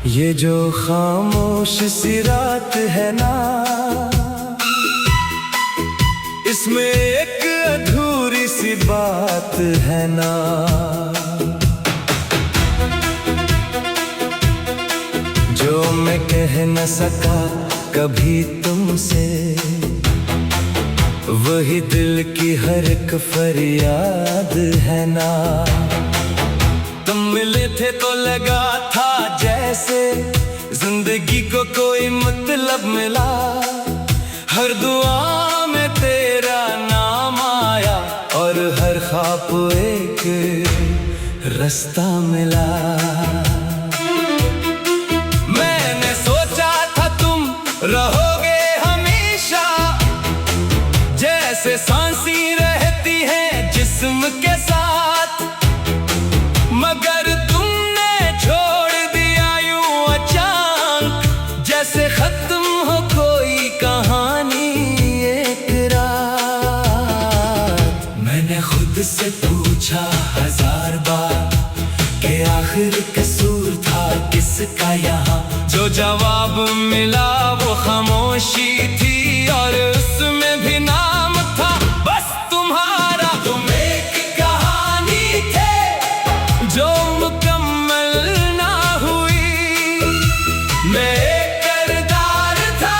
ये जो खामोश सी रात है ना, इसमें एक अधूरी सी बात है ना। जो मैं कह न सका कभी तुमसे, वही दिल की हर एक फरियाद है ना। तुम मिले थे तो लगा था जैसे जिंदगी को कोई मतलब मिला। हर दुआ में तेरा नाम आया और हर ख्वाब एक रास्ता मिला। मैंने सोचा था तुम रहोगे हमेशा, जैसे सांसें रहती हैं जिस्म के साथ। मगर तुमने छोड़ दिया यूं अचानक, जैसे खत्म हो कोई कहानी एक रात। मैंने खुद से पूछा 1000 बार कि आखिर कसूर था किसका यहाँ। जो जवाब मिला वो खामोशी थी और उसमें भी नाम था बस तुम्हारा। तुम एक कहानी थे जो मुकम्मल ना हुई, मैं एक किरदार था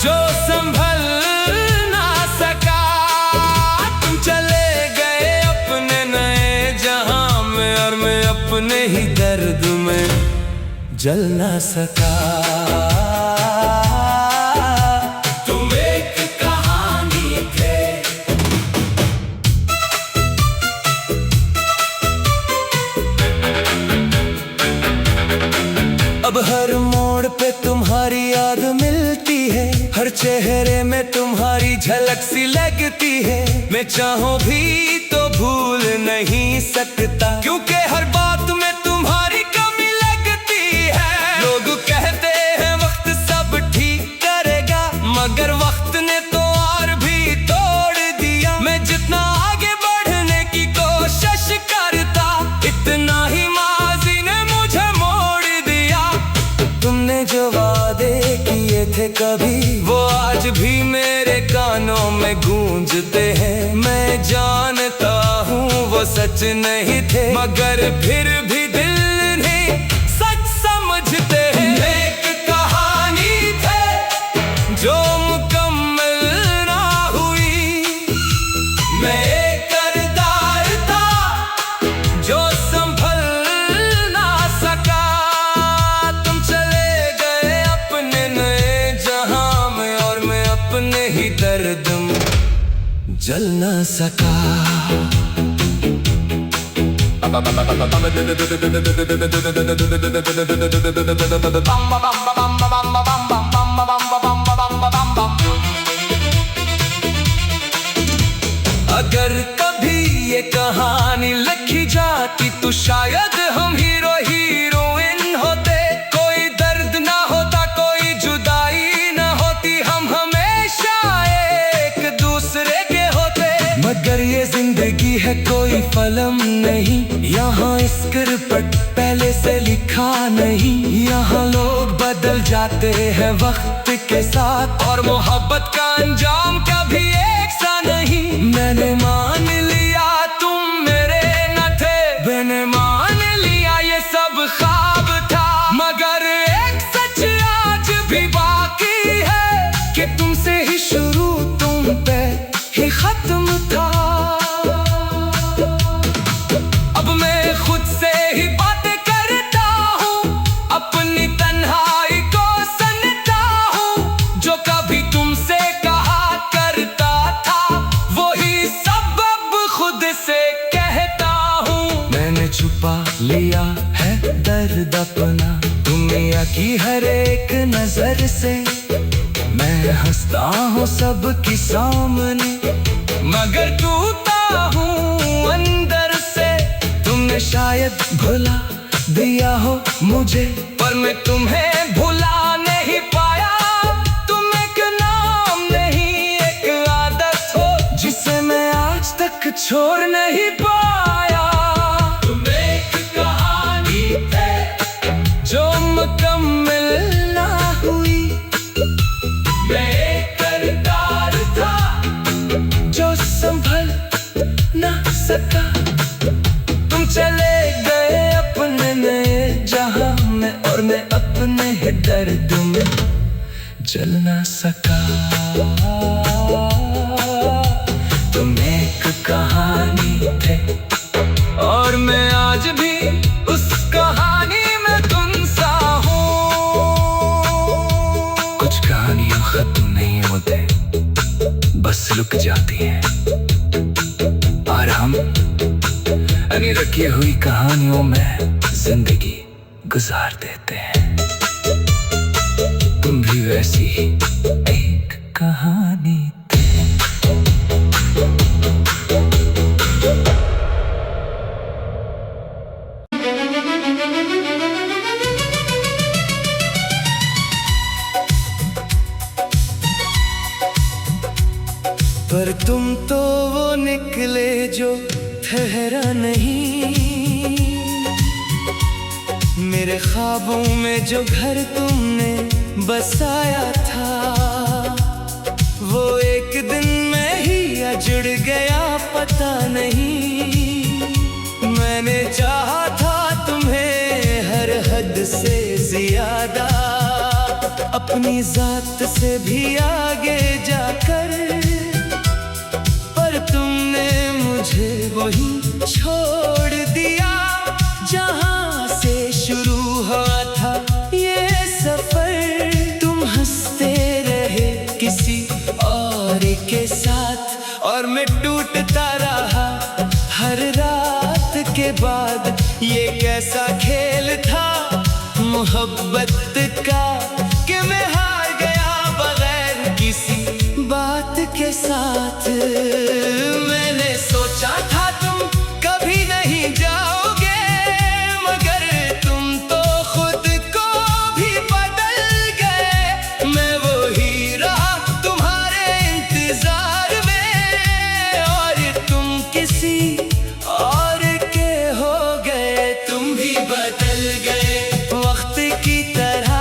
जो संभल ना सका। तुम चले गए अपने नए जहां में और मैं अपने ही दर्द में जल ना सका। तुम एक कहानी थे। अब हर मोड़ पे तुम्हारी याद मिलती है, हर चेहरे में तुम्हारी झलक सी लगती है। मैं चाहूं भी तो भूल नहीं सकता, क्योंकि हर बात में तुम्हारी कमी लगती है। लोग कहते हैं वक्त सब ठीक करेगा, मगर वक्त ने तो और भी तोड़ दिया। मैं जितना आगे बढ़ने की कोशिश करता, इतना ही माजी ने मुझे मोड़ दिया। तुमने जो वादे किए थे कभी, वो आज भी मेरे कानों में गूंजते हैं। मैं जानता हूँ वो सच नहीं थे, मगर फिर भी दिल नहीं सच समझते हैं। एक कहानी थे जो मुकम्मल ना हुई, मैं एक किरदार था जो संभल ना सका। तुम चले गए अपने नए जहां में और मैं अपने ही दर्द में जल ना सका। अगर कभी ये कहानी लिखी जाती तो शायद हम हीरो हीरोइन होते। कोई दर्द ना होता, कोई जुदाई ना होती, हम हमेशा एक दूसरे के होते। मगर ये जिंदगी है कोई फिल्म नहीं, यहाँ स्क्रिप्ट पहले से लिखा नहीं। यहाँ लोग बदल जाते हैं वक्त के साथ, और मोहब्बत का अंजाम कभी एक सा नहीं। मैंने मान लिया तुम मेरे न थे, मैंने मान लिया ये सब ख्वाब था। मगर एक सच आज भी बाकी है कि तुमसे ही शुरू तुम पे ही खत्म था। अब मैं खुद से ही बातें करता हूँ, अपनी तन्हाई को सुनता हूँ। जो कभी तुमसे कहा करता था, वही सब अब खुद से कहता हूँ। मैंने छुपा लिया है दर्द अपना दुनिया की हर एक नजर से। मैं हंसता हूँ सबके सामने, मगर टूटा हूँ अंदर से। तुमने शायद भुला दिया हो मुझे, पर मैं तुम्हें भुला नहीं पाया। तुम एक नाम नहीं, एक आदत हो जिसे मैं आज तक छोड़ नहीं पाया। तुम एक कहानी थे जो मैं अपने ही दर्द में जल ना सका। तुम एक कहानी थे और मैं आज भी उस कहानी में तुम सा हूँ। कुछ कहानियां खत्म नहीं होते, बस रुक जाती हैं, और हम अनी रखी हुई कहानियों में जिंदगी गुजार देते हैं। तुम भी वैसी ही एक कहानी थे। पर तुम तो वो निकले जो ठहरा नहीं। मेरे ख्वाबों में जो घर तुमने बसाया था, वो एक दिन में ही अजुड़ गया पता नहीं। मैंने चाहा था तुम्हें हर हद से ज्यादा, अपनी जात से भी आगे जाकर, पर तुमने मुझे वहीं छोड़ दिया जहां से शुरू हुआ था ये सफर। तुम हंसते रहे किसी और के साथ, और मैं टूटता रहा हर रात के बाद। ये कैसा खेल था मोहब्बत का कि मैं हार गया बगैर किसी बात के साथ। मैंने सोचा था तुम कभी नहीं जाओगे, मगर तुम तो खुद को भी बदल गए। मैं वही रहा तुम्हारे इंतजार में, और तुम किसी और के हो गए। तुम भी बदल गए वक्त की तरह,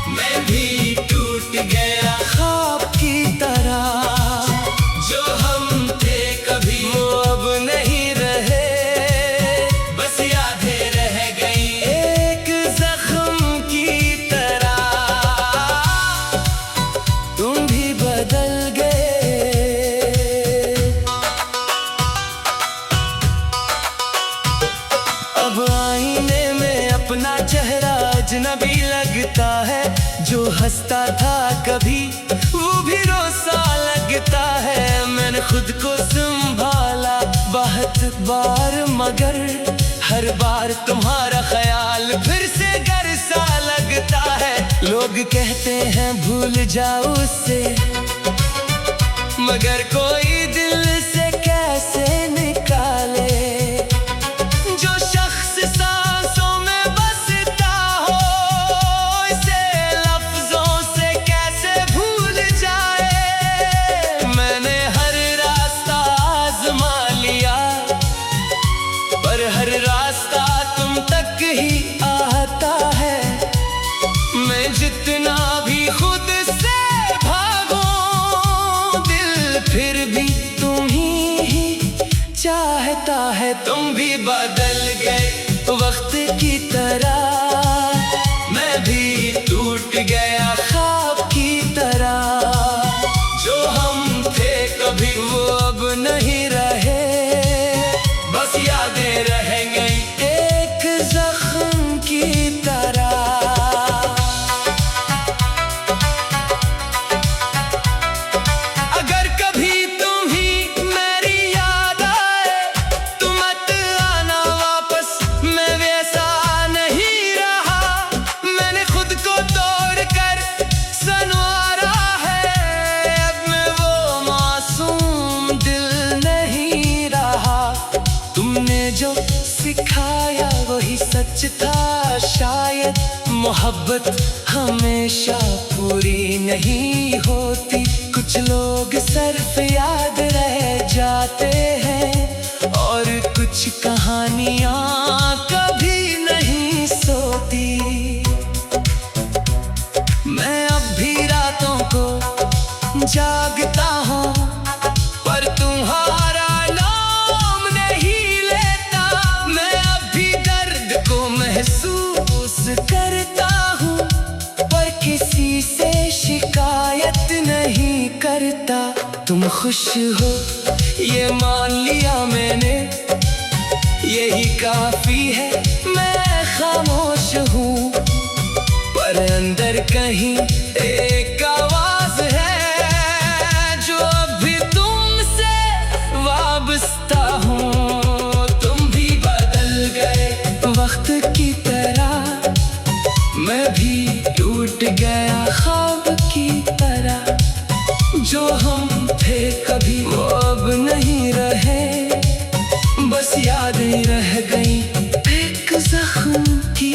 मैं भी टूट गया ख्वाब की तरह। जो हम थे कभी वो अब नहीं रहे, बस यादें रह गई एक जख्म की तरह। तुम भी बदल गए। अब आईने में अपना चेहरा अजनबी लगता है। जो हंसता था कभी वो भी रोसा लगता है। मैंने खुद को संभाला बहुत बार, मगर हर बार तुम्हारा ख्याल फिर से घर सा लगता है। लोग कहते हैं भूल जाओ उससे, मगर कोई दिल से कैसे निकाले। जो शख्स सांसों में बसता हो, इसे लफ्जों से कैसे भूल जाए। मैंने हर रास्ता आजमा लिया, पर हर रास्ता तुम तक ही आता है। मैं जितना भी खुद से भागूं, दिल फिर भी तुम ही चाहता है। तुम भी बदल गए वक्त की तरह, मैं भी टूट गया ख्वाब की तरह। जो हम थे कभी वो अब नहीं रहे, बस यादें रह गई एक जख्म की तरह। अगर कभी तुम ही मेरी याद आए तो मत आना वापस, मैं वैसा नहीं रहा। मैंने खुद को तोड़ कर संवारा है, अब मैं वो मासूम दिल नहीं रहा। तुमने जो सिखाया वही सच था शायद। मोहब्बत हमेशा पूरी नहीं होती, कुछ लोग सिर्फ याद रह जाते हैं, और कुछ कहानियां कभी नहीं सोती। मैं अब भी रातों को जागता हूँ, पर तुम्हारा नाम नहीं लेता। मैं अब भी दर्द को महसूस कर खुश हो ये मान लिया मैंने, यही काफी है, मैं खामोश हूँ। पर अंदर कहीं एक आवाज है जो अभी तुमसे वाबस्ता हो। तुम भी बदल गए वक्त की तरह, मैं भी टूट गया ख्वाब की तरह। जो हम थे कभी वो अब नहीं रहे, बस यादें रह गई एक जख्म की